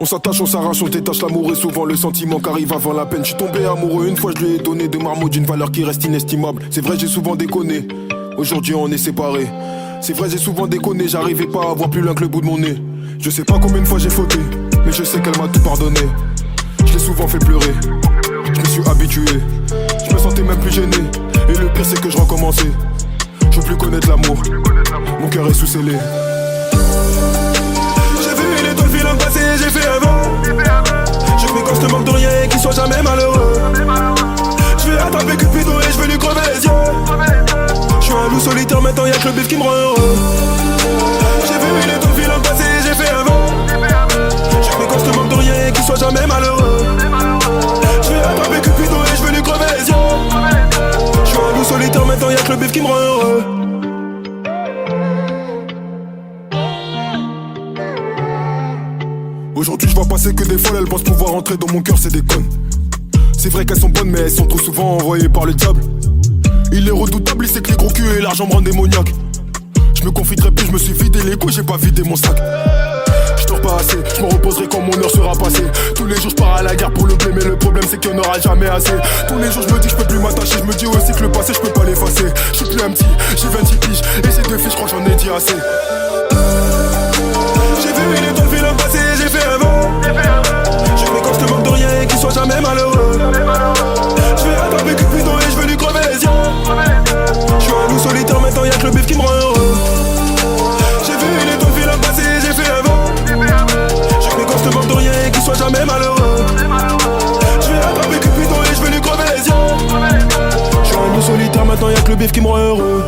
On s'attache, on s'arrache, on détache, l'amour est souvent le sentiment qu'arrive avant la peine. Je suis tombé amoureux une fois, je lui ai donné de marmots d'une valeur qui reste inestimable. C'est vrai, j'ai souvent déconné, aujourd'hui on est séparés. C'est vrai, j'ai souvent déconné, j'arrivais pas à voir plus loin que le bout de mon nez. Je sais pas combien de fois j'ai fauté, mais je sais qu'elle m'a tout pardonné. Je l'ai souvent fait pleurer, je me suis habitué. Je me sentais même plus gêné, et le pire c'est que je recommençais. Je veux plus connaître l'amour, mon cœur est sous scellé. J'ai vu une étoile filant passer, j'ai fait un vent. Je fais quand je te manque de rien et qu'il soit jamais malheureux. Je vais attraper Cupidon et je vais lui crever les yeux. Je suis un loup solitaire maintenant, y'a que le bif qui me rend heureux. J'ai vu une étoile filant passer, j'ai fait un vent. Je fais quand je te manque de rien et qu'il soit jamais malheureux. Je vais attraper Cupidon et je vais lui crever les yeux. Je suis un loup solitaire maintenant, y'a que le bif qui me rend heureux. Aujourd'hui je vois passer que des folles, elles pensent pouvoir entrer dans mon cœur, c'est des connes. C'est vrai qu'elles sont bonnes mais elles sont trop souvent envoyées par le diable. Il est redoutable, il sait que les gros culs et l'argent me rendent démoniaque. Je me confiterai plus, je me suis vidé les couilles, j'ai pas vidé mon sac. Je dors pas assez, je me reposerai quand mon heure sera passée. Tous les jours je pars à la guerre pour le blé, mais le problème c'est qu'il n'y en aura jamais assez. Tous les jours je me dis que je peux plus m'attacher, je me dis aussi que le passé je peux pas l'effacer. Je suis plus un petit, j'ai 26 piges, et ces deux filles je crois que j'en ai dit assez. J'ai vu une étoile filant passer, j'ai fait un vent. Je fais quand je te manque de rien et qu'il soit jamais malheureux. Je vais attraper Cupidon et je vais lui crever les yeux. Je suis un loup solitaire maintenant, y'a que le bif qui me rend heureux. J'ai vu une étoile filant passer, j'ai fait un vent. Je fais quand je te manque de rien et qu'il soit jamais malheureux. Je vais attraper Cupidon et je vais lui crever les yeux. Je suis un loup solitaire maintenant, y'a que le bif qui me rend heureux.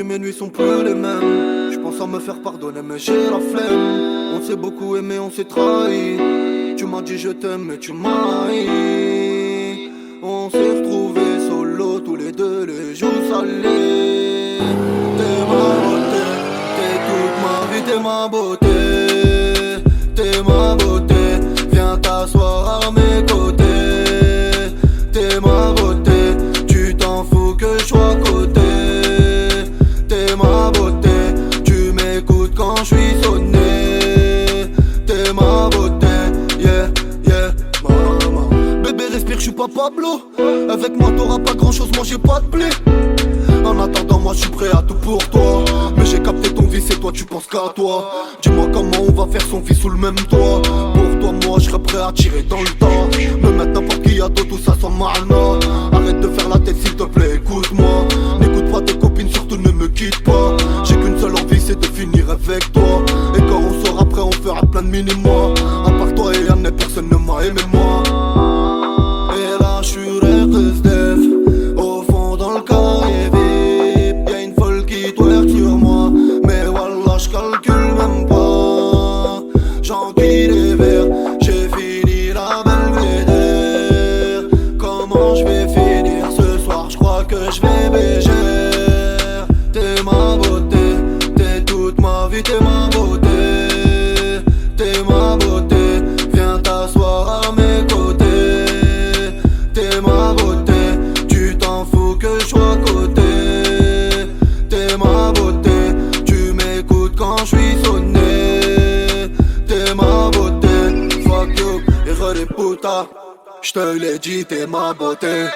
Mes nuits sont plus les mêmes. Je pense à me faire pardonner mais j'ai la flemme. On s'est beaucoup aimé, on s'est trahi. Tu m'as dit je t'aime mais tu m'as haï. On s'est retrouvés solo tous les deux les jours salés. T'es ma beauté, t'es toute ma vie, t'es ma beauté. T'es ma beauté, viens t'asseoir à mes côtés. T'es ma beauté, tu t'en fous que je sois à côté. Ma beauté, tu m'écoutes quand je suis sonné. T'es ma beauté, yeah, yeah, maman. Bébé respire, je suis pas Pablo. Avec moi t'auras pas grand chose, moi j'ai pas de blé. En attendant moi je suis prêt à tout pour toi. Mais j'ai capté ton vice et toi tu penses qu'à toi. Dis-moi comment on va faire son fils sous le même toit. Pour toi moi je serais prêt à tirer dans le temps. Me mettre n'importe qui à dos, tout ça sans malna. Arrête de faire la tête s'il te plaît, écoute-moi. N'écoute pas tes copines, surtout ne me quitte pas. J'ai qu'une seule envie, c'est de finir avec toi. Et quand on sera prêt, on fera plein de mini-mois. À part toi et Yann, personne ne m'a aimé moi. Et là, je suis SDF. Au fond, dans le carré VIP, y'a une folle qui twerk sur moi. Mais wallah, je calcule même pas. J'enquille les verres, j'ai fini la belvédère. Comment je vais finir ce soir, je crois que je vais bégère. T'es ma beauté, t'es toute ma vie, t'es ma beauté. T'es ma beauté, viens t'asseoir à mes côtés. T'es ma beauté, tu t'en fous que je sois à côté. T'es ma beauté, tu m'écoutes quand je suis sonné. T'es ma beauté, fuck you, et des putas. J'te l'ai dit, t'es ma beauté.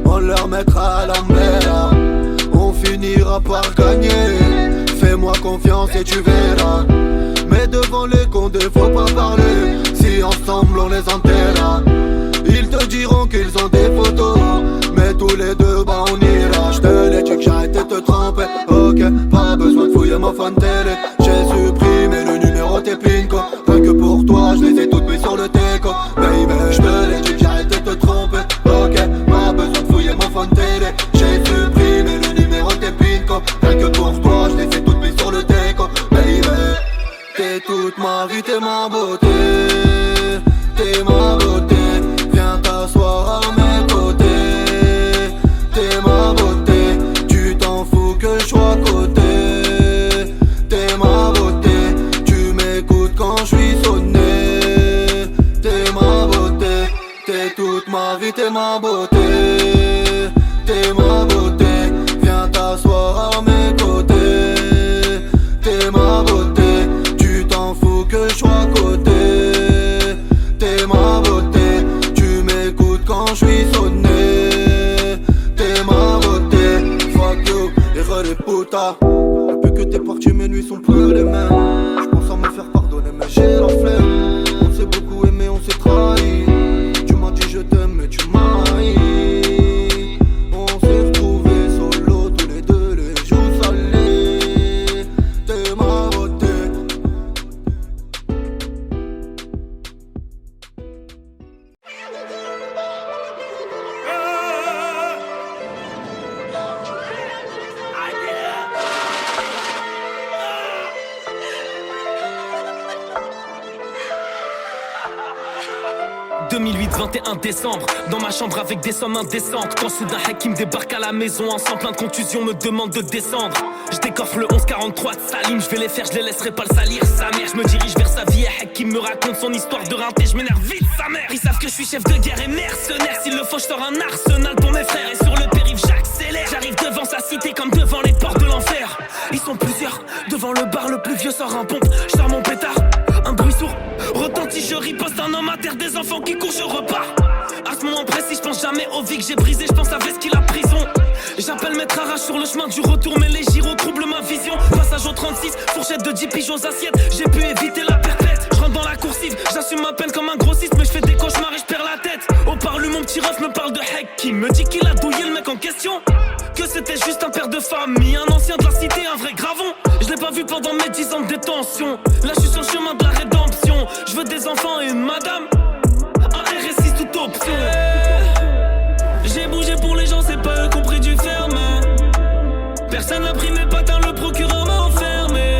On leur mettra à l'envers. On finira par gagner. Fais-moi confiance et tu verras. Mais devant les condés faut pas parler. Si ensemble on les enterra. Ils te diront qu'ils ont des photos. Mais tous les deux bah on ira. J'te l'ai dit que j'arrête de te tromper. Ok, pas besoin de fouiller ma fan télé. J'ai supprimé le numéro tes pinko. Rien que pour toi je les ai toutes mises sur le teco. Baby, j'te l'ai dit que j'arrête de te tromper. Ok, pas besoin de fouiller ma fan télé. J'ai supprimé le numéro ma beauté, t'es ma beauté. Viens t'asseoir à mes côtés. T'es ma beauté, tu t'en fous que je sois à côté. T'es ma beauté, tu m'écoutes quand je suis sonné. T'es ma beauté, fuck you, erreur de puta. Depuis que t'es parti mes nuits sont plus les mêmes. Je pense à me faire pardonner mais j'ai la flemme. On s'est beaucoup aimé, on s'est trahi. Tu m'as dit je t'aime mais tu m'as haï. On s'est retrouvés solo tous les deux les jours salés. T'es ma beauté. « 2008, 21 décembre, dans ma chambre avec des sommes indécentes. Quand soudain Hakim débarque à la maison, en sang plein de contusions, me demande de descendre. Je décoffre le 1143 de Salim, je vais les faire, je les laisserai pas le salir. Sa mère, je me dirige vers sa vie et Hakim me raconte son histoire de rinté, je m'énerve vite, sa mère. Ils savent que je suis chef de guerre et mercenaire. S'il le faut, je sors un arsenal pour mes frères. Et sur le périph', j'accélère. J'arrive devant sa cité comme devant les portes de l'enfer. Ils sont plusieurs, devant le bar, le plus vieux sort un pompe. Je sors mon pétard, un bruit sourd retentit, je riposte, un homme à terre, des enfants qui courent, je repars. À ce moment précis, je pense jamais aux vies que j'ai brisées, je pense à Veski la prison. J'appelle Maître Arrache sur le chemin du retour, mais les gyros troublent ma vision. Passage au 36, fourchette de 10 pigeons assiettes, j'ai pu éviter la perpète. Je rentre dans la coursive, j'assume ma peine comme un grossiste, mais je fais des cauchemars et je perds la tête. Au parlu, mon petit ref me parle de Hakim, me dit qu'il a douillé le mec en question. Que c'était juste un père de famille, un ancien de la cité, un vrai gravon. Je l'ai pas vu pendant mes 10 ans de détention. Là je suis sur le chemin de la rédemption. Je veux des enfants et une madame, un RSI toute option. J'ai bougé pour les gens, c'est pas eux qui ont pris du ferme. Personne n'a pris mes patins, le procureur m'a enfermé.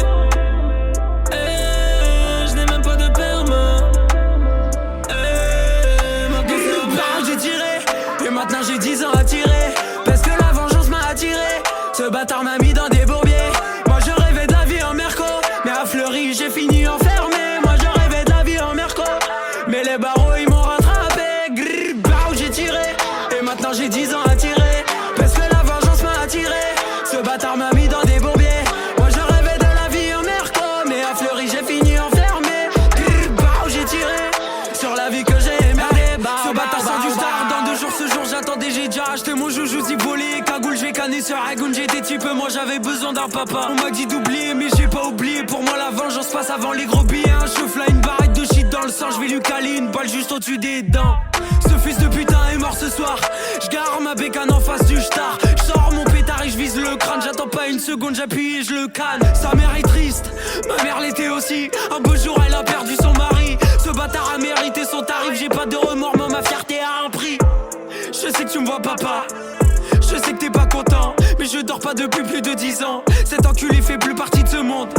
Je n'ai même pas de perme. J'ai tiré, et maintenant j'ai 10 ans à tirer. Parce que la vengeance m'a attiré. Ce bâtard m'a mis dans des bourbiers. Moi je rêvais de la vie en merco, mais à Fleury j'ai fini enfermé. Moi je rêvais de la vie en merco, mais les barreaux ils m'ont rattrapé. Grrr, bah, j'ai tiré, et maintenant j'ai 10 ans à tirer. Parce que la vengeance m'a attiré. Ce bâtard m'a mis dans des bourbiers. Moi je rêvais de la vie en merco, mais à Fleury j'ai fini enfermé. Grrr, bah, j'ai tiré sur la vie que j'ai aimée. Ce bâtard sort du star. Dans 2 jours ce jour j'attendais, j'ai déjà acheté mon joujou zibolé. Cagoule, je vais canner sur Agoun, j'étais type, moi j'avais besoin d'un papa. On m'a dit d'oublier, mais j'ai pas oublié. Pour moi la vengeance passe avant les gros billets. Un cheveu là, une barrette de shit dans le sang, je vais lui caler une balle juste au-dessus des dents. Ce fils de putain est mort ce soir. Je gare ma bécane en face du star. Je sors mon pétard et je vise le crâne. J'attends pas une seconde, j'appuie et je le canne. Sa mère est triste, ma mère l'était aussi. Un beau jour elle a perdu son mari. Ce bâtard a mérité son tarif. J'ai pas de remords, mais ma fierté a un prix. Je sais que tu me vois papa, je sais que t'es pas content, mais je dors pas depuis plus de 10 ans. Cet enculé fait plus partie de ce monde.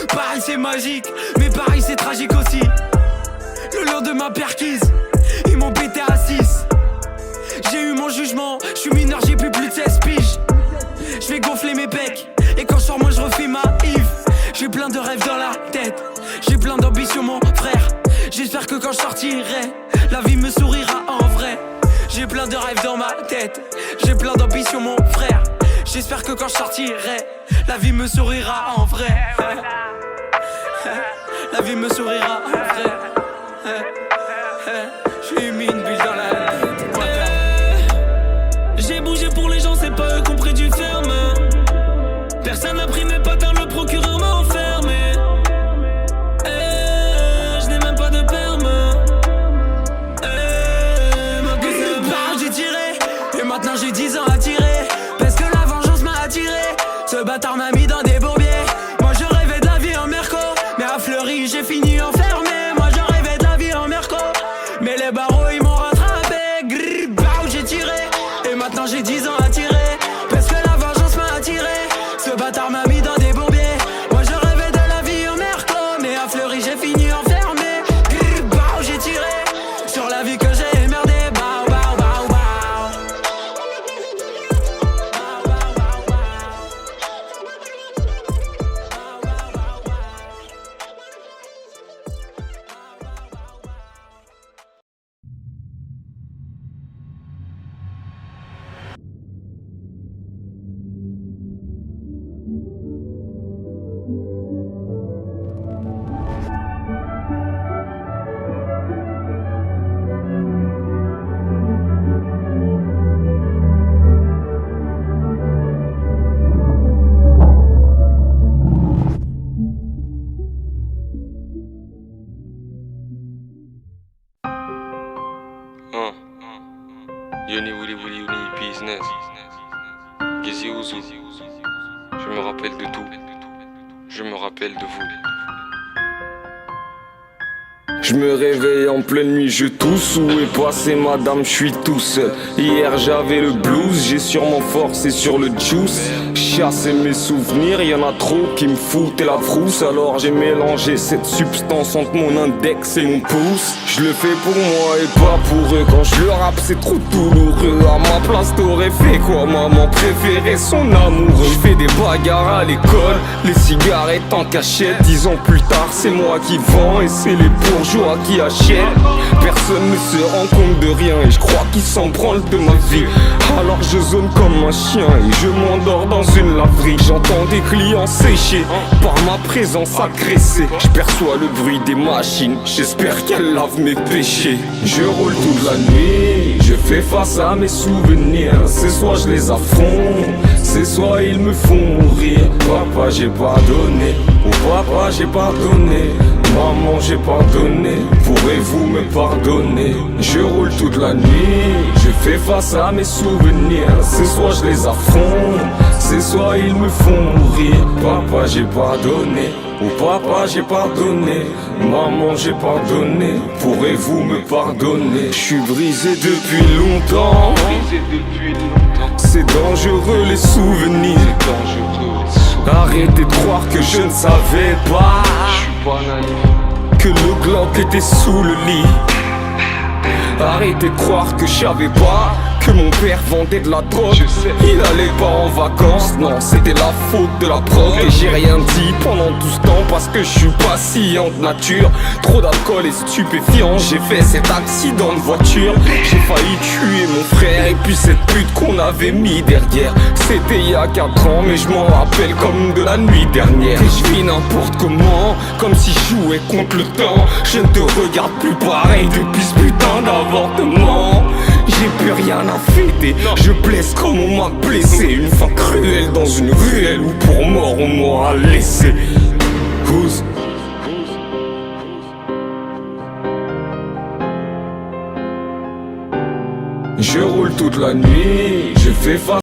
Paris c'est magique, mais Paris c'est tragique aussi. Le lendemain perquise, ils m'ont pété à 6. J'ai eu mon jugement, je suis mineur, j'ai plus de 16 piges. Je vais gonfler mes pecs, et quand je sors moi je refais ma Yves. J'ai plein de rêves dans la tête, j'ai plein d'ambitions mon frère. J'espère que quand je sortirai, la vie me sourira en vrai. J'ai plein de rêves dans ma tête, j'ai plein d'ambitions mon frère. J'espère que quand je sortirai, la vie me sourira en vrai. La vie me sourira en vrai. J'ai mis une bulle dans la tête. J'ai bougé pour les gens, c'est pas eux qui ont pris du ferme. Personne n'a pris mes patins, le procureur m'a enfermé. Je n'ai même pas de perme. J'ai tiré, et maintenant j'ai 10 ans à tirer. Parce que la vengeance m'a attiré. Ce bâtard m'a mis dans des bourbiers. Moi je rêvais de la vie en merco, mais à Fleury j'ai fini enfermé. Moi je rêvais de la vie en merco, mais les barreaux ils m'ont rattrapé. Grrr, bah, j'ai tiré, et maintenant j'ai 10 ans à tirer. Parce que la vengeance m'a attiré. Ce bâtard m'a mis dans des bourbiers. Moi je rêvais de la vie en merco, mais à Fleury j'ai fini enfermé. Grrr, bah, j'ai tiré sur la vie que j'ai émerdé. me rappelle de tout. Je me rappelle de vous. Je me réveille en pleine nuit, je tousse. Où est passé madame, je suis tout seul. Hier j'avais le blues, j'ai sûrement forcé sur le juice. Chasser mes souvenirs, y'en a trop qui me foutaient la frousse. Alors j'ai mélangé cette substance entre mon index et mon pouce. Je le fais pour moi et pas pour eux. Quand je le rappe c'est trop douloureux. À ma place t'aurais fait quoi? Maman préférait son amoureux. Je fais des bagarres à l'école, les cigarettes en cachette. 10 ans plus tard c'est moi qui vends et c'est les bourgeois qui achètent. Personne ne se rend compte de rien et je crois qu'ils s'en branlent de ma vie. Alors je zone comme un chien et je m'endors dans une laverie. J'entends des clients séchés par ma présence agressée. Je perçois le bruit des machines, j'espère qu'elles lavent mes péchés. Je roule toute la nuit, je fais face à mes souvenirs. C'est soit je les affronte, c'est soit ils me font mourir. Papa j'ai pardonné, oh papa j'ai pardonné. Maman j'ai pardonné, pourrez-vous me pardonner? Je roule toute la nuit, je fais face à mes souvenirs. C'est soit je les affronte, c'est soit ils me font mourir. Papa j'ai pardonné, oh papa j'ai pardonné. Maman j'ai pardonné, pourrez-vous me pardonner? Je suis brisé depuis longtemps, c'est dangereux les souvenirs. Arrêtez de croire que je ne savais pas que le Glock était sous le lit. Arrêtez de croire que je savais pas que mon père vendait de la drogue. Il allait pas en vacances, non, c'était la faute de la prog. Et j'ai rien dit pendant tout ce temps parce que je suis patient de nature. Trop d'alcool et stupéfiant, j'ai fait cet accident de voiture. J'ai failli tuer mon frère et puis cette pute qu'on avait mis derrière. C'était il y a 4 ans mais je m'en rappelle comme de la nuit dernière. Et je vis n'importe comment, comme si je jouais contre le temps. Je ne te regarde plus pareil depuis ce putain d'avortement. J'ai plus rien à fêter, je blesse comme on m'a blessé. Une fin cruelle dans une ruelle où pour mort on m'aura laissé. Who's Je roule toute la nuit, je fais face